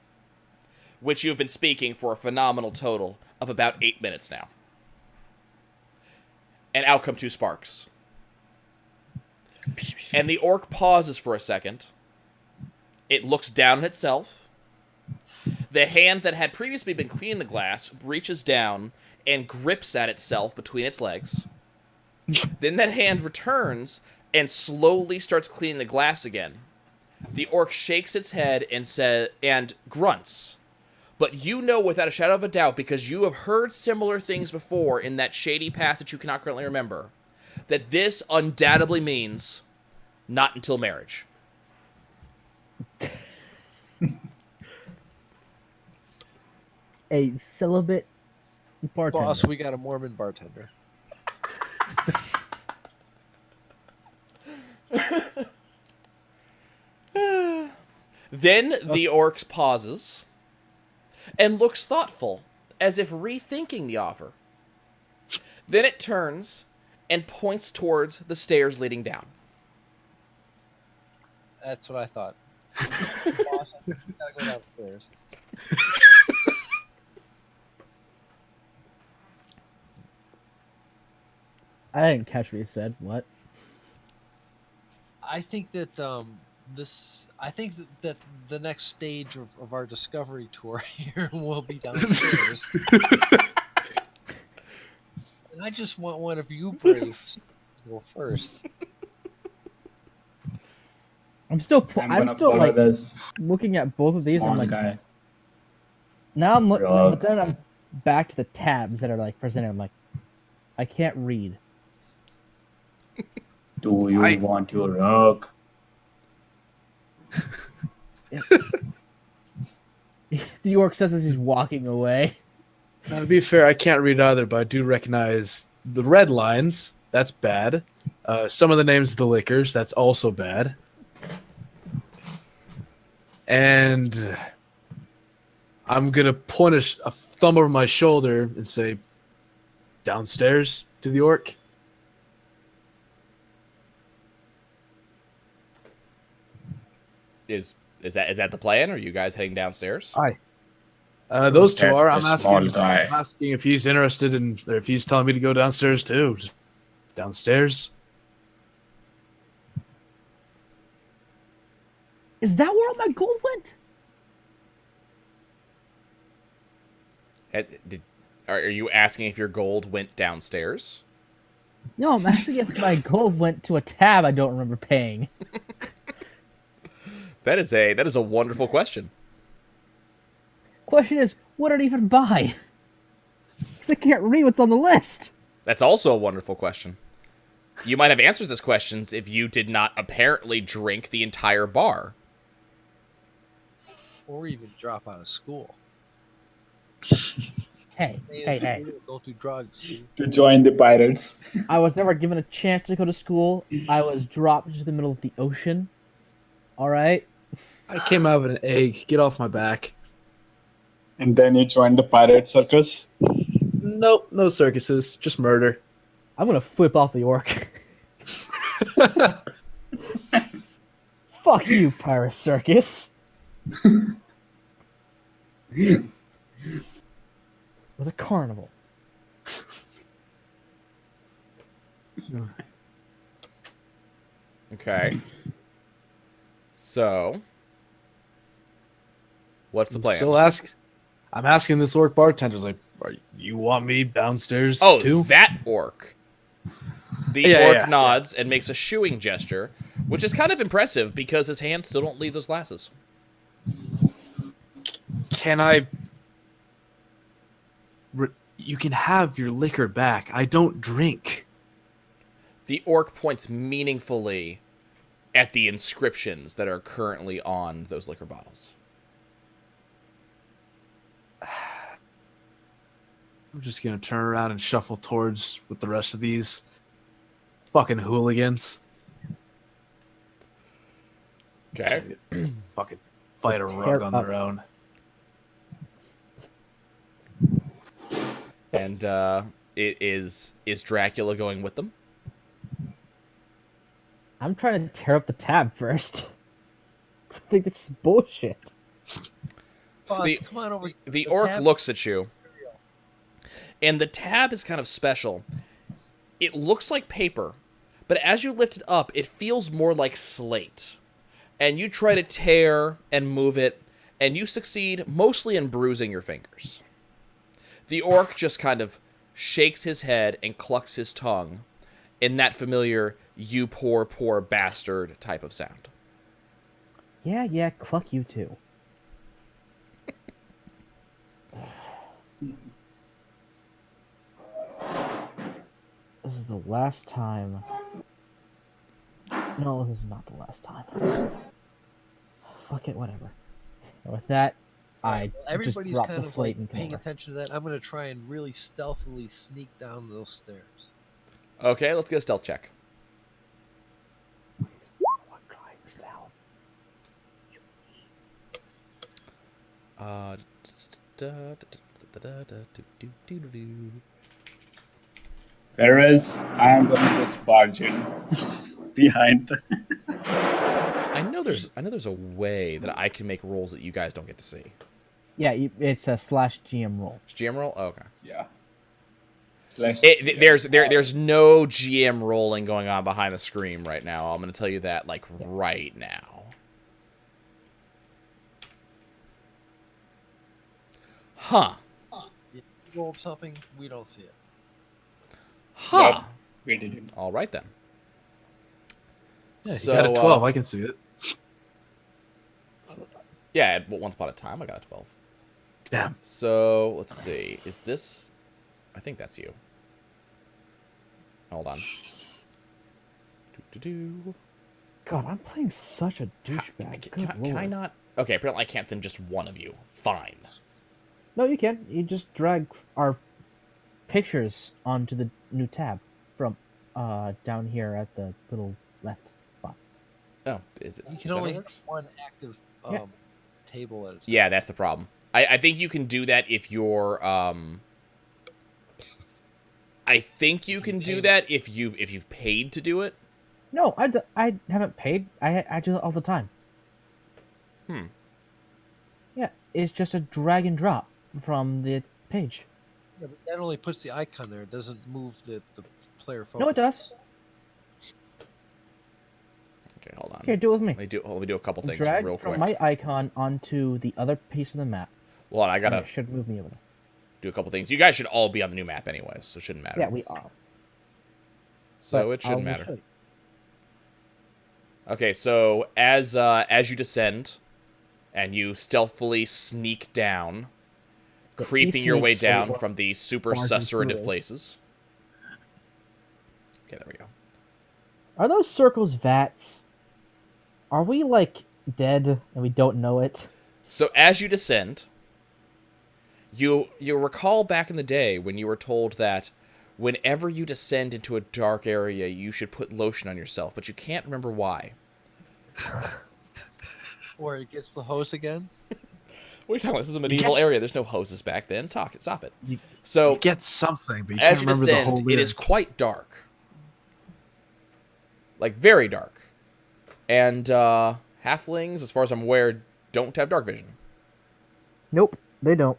which you've been speaking for a phenomenal total of about 8 minutes now. And out come 2 sparks. And the orc pauses for a second. It looks down at itself. The hand that had previously been cleaning the glass reaches down and grips at itself between its legs. Then that hand returns and slowly starts cleaning the glass again. The orc shakes its head and grunts. But you know without a shadow of a doubt, because you have heard similar things before in that shady past that you cannot currently remember, that this undoubtedly means not until marriage. A celibate bartender. Boss, we got a Mormon bartender. Then the orc pauses and looks thoughtful, as if rethinking the offer. Then it turns and points towards the stairs leading down. That's what I thought. Boss, I think we gotta go downstairs. I didn't catch what you said. What? I think that that the next stage of our discovery tour here will be downstairs. And I just want one of you braves to go first. I'm still gonna still follow like this looking at both of these. I'm small like, guy. now I'm looking, Rogue. but then I'm back to the tabs that are like presented. I'm like, I can't read. Do you want your rock? The orc says as he's walking away. Now, to be fair, I can't read either, but I do recognize the red lines. That's bad. Some of the names of the liquors. That's also bad. And I'm going to point a thumb over my shoulder and say, downstairs to the orc. Is that the plan? Are you guys heading downstairs? Aye. Those two That's are. a I'm small asking. guy. I'm asking if he's interested in, or if he's telling me to go downstairs too. Just downstairs. Is that where all my gold went? Are you asking if your gold went downstairs? No, I'm asking if my gold went to a tab I don't remember paying. That is a wonderful question. Question is, what did I even buy? Because I can't read what's on the list. That's also a wonderful question. You might have answered this questions if you did not apparently drink the entire bar. Or even drop out of school. Hey, Stay hey, in hey. school, don't do drugs. To join the pirates. I was never given a chance to go to school. I was dropped into the middle of the ocean. All right. I came out of an egg. Get off my back. And then you joined the pirate circus. Nope, no circuses, just murder. I'm gonna flip off the orc. Fuck you, pirate circus. It was a carnival. Okay. So, what's the plan? Still ask. I'm asking this orc bartender, like, you want me downstairs Oh, too? that orc. The Yeah, orc yeah, nods and makes a shooing gesture, which is kind of impressive because his hands still don't leave those glasses. Can I? You can have your liquor back. I don't drink. The orc points meaningfully at the inscriptions that are currently on those liquor bottles. I'm just gonna turn around and shuffle towards with the rest of these fucking hooligans. Okay. Fucking fight a rug on their own. And is Dracula going with them? I'm trying to tear up the tab first. I think this is bullshit. So Boss, come on over. the orc tab- looks at you, and the tab is kind of special. It looks like paper, but as you lift it up, it feels more like slate. And you try to tear and move it, and you succeed mostly in bruising your fingers. The orc just kind of shakes his head and clucks his tongue in that familiar "you poor, poor bastard" type of sound. Yeah, cluck you too. This is the last time. No, this is not the last time. Fuck it, whatever. And with that, I just Everybody's dropped kind the of slate like and paying cover. attention to that. I'm gonna try and really stealthily sneak down those stairs. Okay, let's get a stealth check. What trying stealth? Whereas I am gonna just barge in behind the. I know there's a way that I can make rolls that you guys don't get to see. Yeah, it's a /GM roll. Is GM roll? Oh, okay. Yeah. There's no GM rolling going on behind the screen right now. I'm going to tell you that like right now. Huh. If you rolled something, we don't see it. Huh. Yep. We didn't. All right then. Yeah, So, you got a 12. I can see it. Yeah, once upon a time I got a 12. Damn. So let's see. Is this? I think that's you. Hold on. Do. God, I'm playing such a douchebag. Good Can I lord. not? Okay, apparently I can't send just one of you. Fine. No, you can. You just drag our pictures onto the new tab from down here at the little left spot. Oh, is it? You is can that how only it have works? one active Yeah. table at a time. Yeah, that's the problem. I think you can do that if you're I think you can do that if you've paid to do it. No, I haven't paid. I do it all the time. Hmm. Yeah, it's just a drag and drop from the page. Yeah, but that only puts the icon there. It doesn't move the player focus. No, it does. Okay, hold on. Here, do it with me. Let me do a couple things Drag real from quick. my icon onto the other piece of the map. Hold on, I and gotta it should move me over there. do a couple things. You guys should all be on the new map anyways, so it shouldn't matter. Yeah, we are. So But it shouldn't I'll matter. show you. Okay, so as you descend, and you stealthily sneak down, Yeah, creeping he your way sneaks, so down we're from the super barging through susurrative it. places. Okay, there we go. Are those circles vats? Are we like dead and we don't know it? So as you descend, you recall back in the day when you were told that whenever you descend into a dark area, you should put lotion on yourself, but you can't remember why. Or it gets the hose again. What are you talking about? This is a medieval gets- area. There's no hoses back then. Stop it. You So get something, but you as can't you remember the whole descend, lyric. it is quite dark. Like, very dark. And halflings, as far as I'm aware, don't have dark vision. Nope, they don't.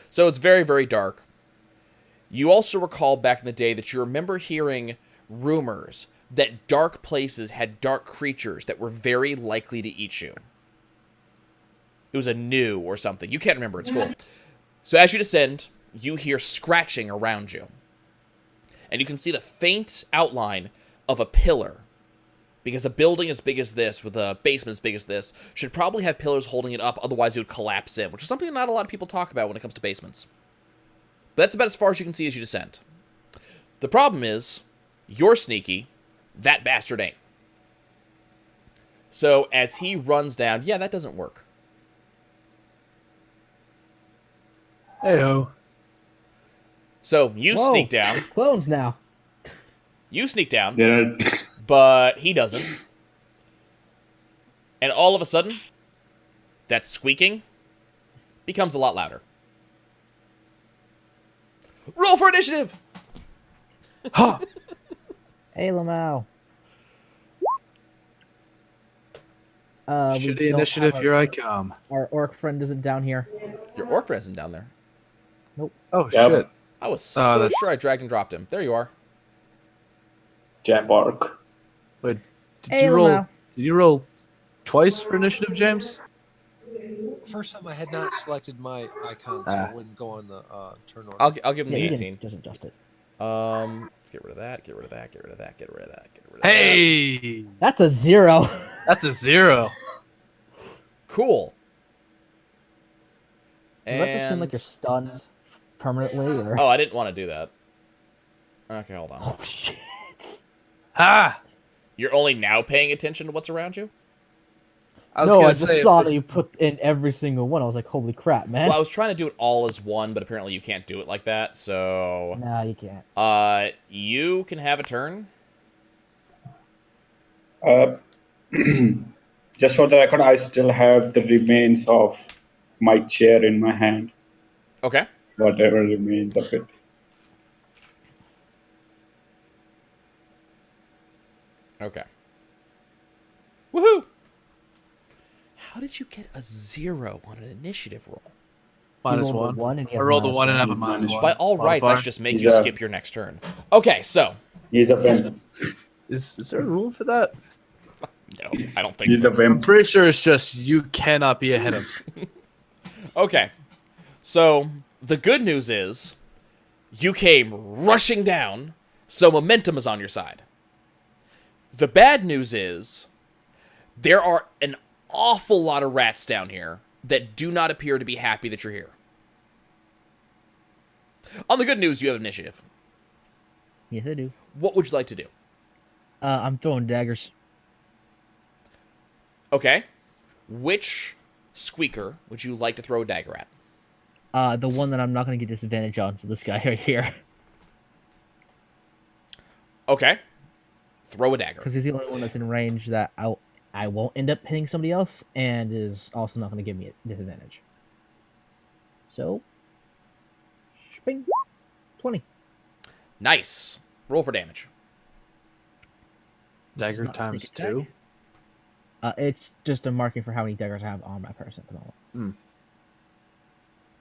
So it's very, very dark. You also recall back in the day that you remember hearing rumors that dark places had dark creatures that were very likely to eat you. It was a new or something. You can't remember. It's cool. So as you descend, you hear scratching around you. And you can see the faint outline of a pillar. Because a building as big as this, with a basement as big as this, should probably have pillars holding it up, otherwise it would collapse in, which is something not a lot of people talk about when it comes to basements. But that's about as far as you can see as you descend. The problem is, you're sneaky, that bastard ain't. So as he runs down, yeah, that doesn't work. Heyo. So you Whoa. sneak down, Clones now. There are but he doesn't. And all of a sudden, that squeaking becomes a lot louder. Roll for initiative! Huh. Hey, Lamau. We Shitty don't initiative, have here I come. Our orc friend isn't down here. Your orc friend isn't down there. Oh, Yep. shit. I was Oh, so that's- sure I dragged and dropped him. There you are. Jabark. Wait, did Hey, you roll? Lamau. Did you roll twice for initiative, James? First time I had not selected my icon, so Ah. it wouldn't go on the turn order. I'll give him Yeah, the you 18. didn't just adjust it. Let's get rid of that, get rid of that, get rid of that, get rid of that, get rid of that. Hey, That's a 0. that's a 0. Cool. Does that just mean like you're stunned permanently, or? Oh, I didn't want to do that. Okay, hold on. Oh, shit! Ha! You're only now paying attention to what's around you? I was No, I gonna just say, if saw the- that you put in every single one. I was like, holy crap, man! Well, I was trying to do it all as one, but apparently you can't do it like that, so... Nah, you can't. You can have a turn. Just for the record, I still have the remains of my chair in my hand. Okay. Whatever remains of it. Okay. Woohoo! How did you get a 0 on an initiative roll? minus You rolled a 1. and he I has rolled a minus 1 and have a Minus minus 1. By all rights, I modifier. should just make you Yeah. skip your next turn. Okay, so... He's a vimp. Is there a rule for that? No, I don't think He's so. a I'm vimp. pretty sure it's just you cannot be ahead of. Okay. So, the good news is, you came rushing down, so momentum is on your side. The bad news is, there are an awful lot of rats down here that do not appear to be happy that you're here. On the good news, you have initiative. Yes, I do. What would you like to do? I'm throwing daggers. Okay. Which squeaker would you like to throw a dagger at? The one that I'm not going to get disadvantage on. So this guy right here, Okay. Throw a dagger. because he's the only one that's in range that I won't end up hitting somebody else, and is also not going to give me a disadvantage. So, bing, 20. Nice. Roll for damage. Dagger not times sneak attack. 2. It's just a marking for how many daggers I have on my person at the moment. Hmm.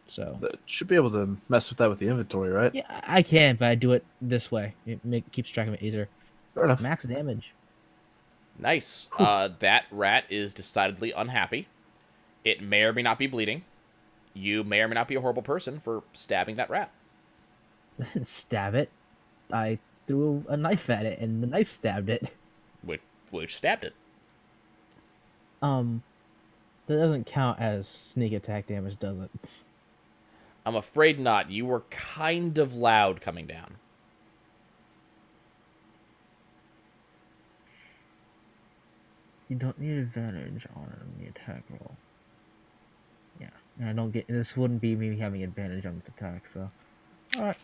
So That should be able to mess with that with the inventory, right? yeah, I can, but I do it this way. It keeps track of it easier. Fair enough. Max damage. Nice. That rat is decidedly unhappy. It may or may not be bleeding. You may or may not be a horrible person for stabbing that rat. Stab it. I threw a knife at it, and the knife stabbed it. Which stabbed it. That doesn't count as sneak attack damage, does it? I'm afraid not. You were kind of loud coming down. You don't need advantage on the attack roll. Yeah, and I don't get this. Wouldn't be me having advantage on this attack. So, all right.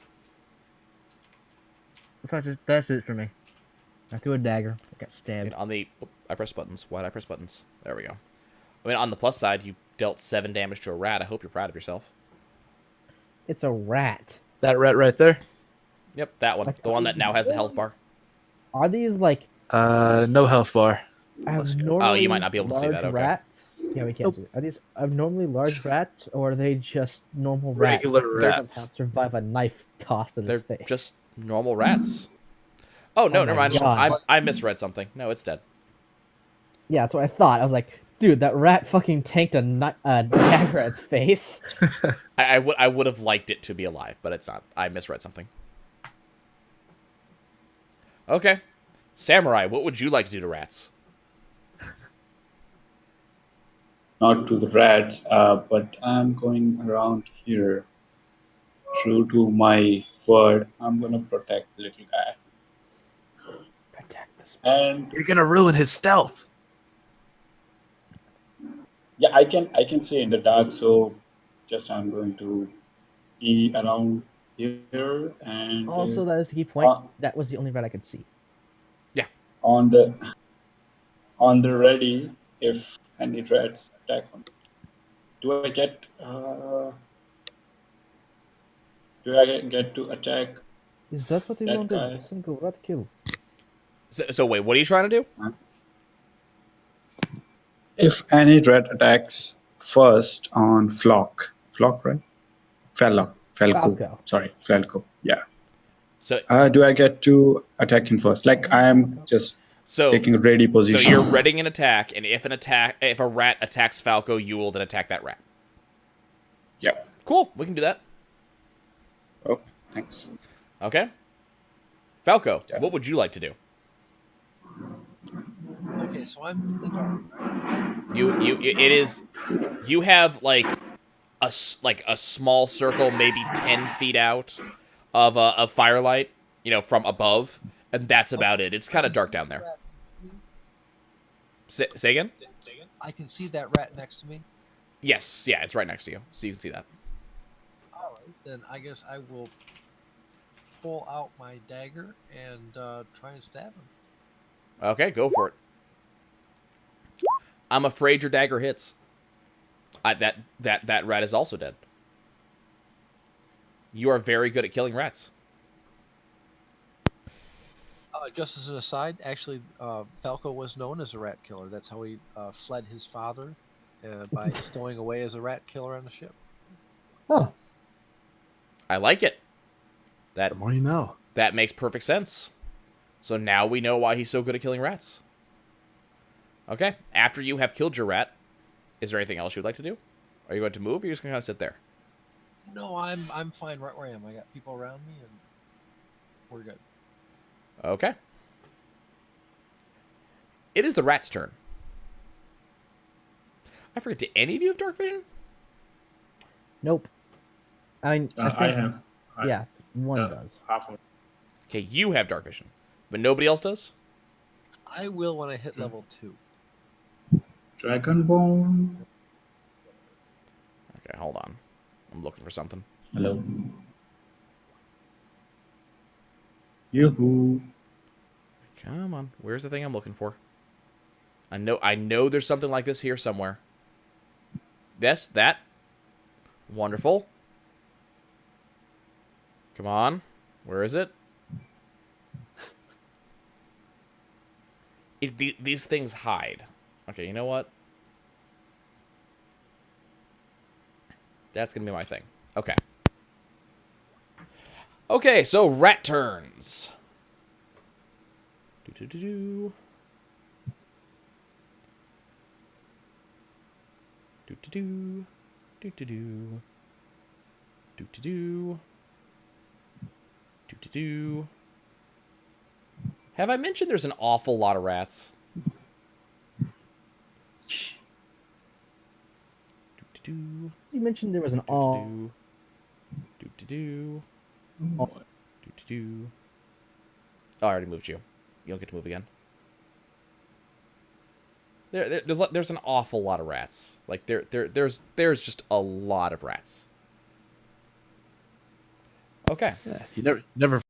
That's it for me. I threw a dagger. I got And stabbed. on the... Oh, I press buttons. Why did I press buttons? There we go. I mean, on the plus side, you dealt 7 damage to a rat. I hope you're proud of yourself. It's a rat. That rat right there. Yep, that one. Like, The one that now has a health bar. Are these like No health bar. abnormally Oh, you might not be able to see large that, okay. rats? Yeah, we can't see it. Are these abnormally large rats, or are they just normal rats? Regular that rats. can't survive a knife tossed in They're its face. just normal rats. Oh, no, Oh never my mind. God. I misread something. No, it's dead. Yeah, that's what I thought. I was like, dude, that rat fucking tanked a dagger at its face. I would have liked it to be alive, but it's not. I misread something. Okay. Samurai, what would you like to do to rats? Not to the rats, but I'm going around here. True to my word, I'm gonna protect the little guy. Protect this. And You're gonna ruin his stealth. yeah, I can see in the dark, so just I'm going to be around here and Also, that is the key point. uh, That was the only rat I could see. on the ready if any rats attack on. Do I get to attack? Is that what you That wanted? guy. A single rat kill. So wait, what are you trying to do? If any rat attacks first on Flock, right? Falco. Falco. Sorry, Falco. Yeah. So Do I get to attack him first? Like I am just taking a ready so position. you're readying an attack, and if a rat attacks Falco, you will then attack that rat. Yeah. Cool, we can do that. Oh, thanks. Okay. Falco, Yeah. what would you like to do? Okay, so I'm in the dark, right? You have like a small circle, maybe 10 feet out of firelight, from above, and that's about it. It's kind of dark down there. Say again? I can see that rat next to me. Yes, yeah, it's right next to you, so you can see that. All right, then I guess I will pull out my dagger and try and stab him. Okay, go for it. I'm afraid your dagger hits. That rat is also dead. You are very good at killing rats. Just as an aside, actually, Falco was known as a rat killer. That's how he fled his father by stowing away as a rat killer on the ship. Huh. I like it. The more you know. That makes perfect sense. So now we know why he's so good at killing rats. Okay, after you have killed your rat, is there anything else you'd like to do? Are you going to move, or are you just going to kind of sit there? No, I'm fine right where I am. I got people around me, and we're good. Okay. It is the rat's turn. I forget, do any of you have dark vision? Nope. I mean, I I think, have. yeah, one does. Half of Okay, you have dark vision, but nobody else does? I will when I hit level 2. Dragonborn. Okay, hold on. I'm looking for something. Hello. Yoo-hoo. Come on. Where's the thing I'm looking for? I know there's something like this here somewhere. Yes, that. Wonderful. Come on. Where is it? These things hide. Okay, you know what? That's going to be my thing. Okay. Okay, so rat turns. Do-do-do-do. Do-do-do. Do-do-do. Do-do-do. Do-do-do. Have I mentioned there's an awful lot of rats? Do-do-do. You mentioned there was an all. Do-do-do. Do-do-do. Oh, I already moved you. You don't get to move again. There's an awful lot of rats. Like there's just a lot of rats. Okay. Yeah, you never